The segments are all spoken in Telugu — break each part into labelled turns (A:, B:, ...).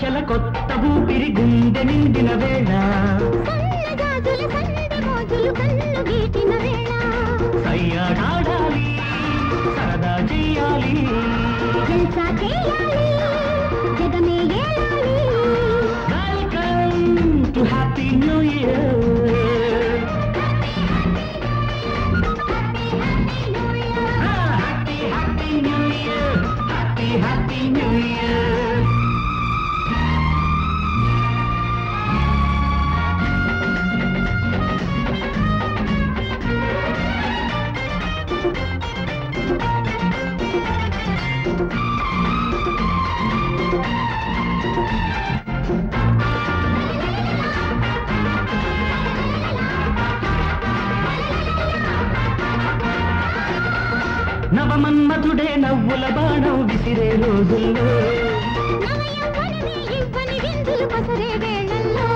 A: ఆశల కొత్త ఊపిరి గుండె నిండిన వేళ
B: సన్నగాజుల సందె మోజులు కన్ను గీటిన వేళ
A: సయ్యాడాడాలి సరదా చెయ్యాలి
B: జల్సా చేయాలి జగమే ఏలాలి
A: welcome to happy new year Happy New Year. నవమన్మధుడే నవ్వుల బాణం విసిరే రోజుల్లో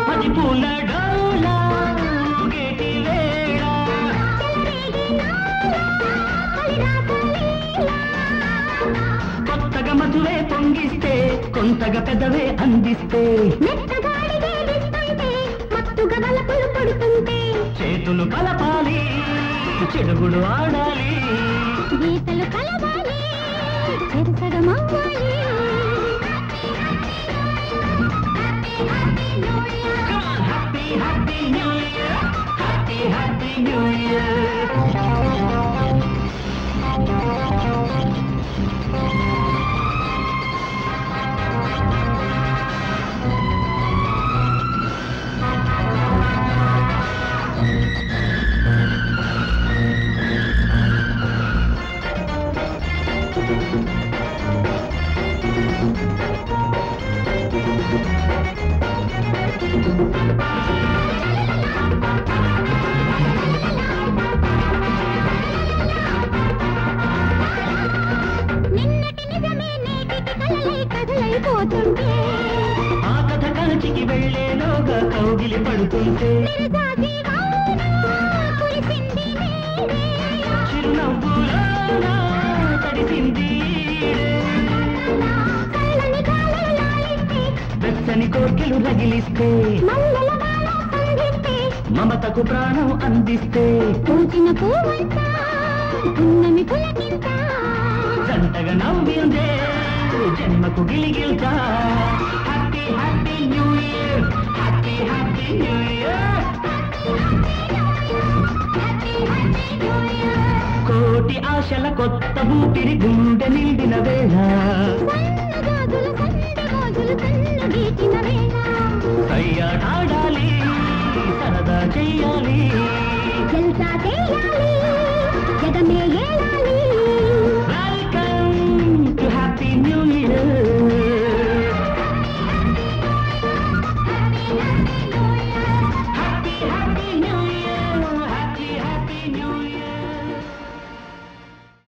A: పది పూల డోలా గేటి వేళ కొత్తగా మధువే పొంగిస్తే కొంతగా పెదవే అందిస్తే చేతులు కలపాలి చెడుగుడు ఆడాలి
B: గీతలు కలవాలి చెరసగమవ్వాలి
A: Happy New Year. Happy New Year.
B: నిన్నటి నిజమే నేటికి కలలై కదలైపోతుంటే
A: ఆ కథ కంచికి వెళ్ళేలోగా కౌగిలి పడుతుంటే చిరునవ్వులోనా తడిసింది వెచ్చని కోర్కెలు రగిలిస్తే మమతకు ప్రాణం అందిస్తే
B: పూచిన పూవంతా పున్నమి పులకింత
A: జంటగా నవ్విందే జన్మకు గిలిగిల్తా happy new year happy new year కోటి ఆశల కొత్త ఊపిరి గుండె నిండిన వేళ
B: సన్నగాజుల సందె మోజులు కన్ను గీటిన వేళ
A: సయ్యాడాడాలి సరదా చెయ్యాలి
B: జల్సా చేయాలి జగమే ఏలాలి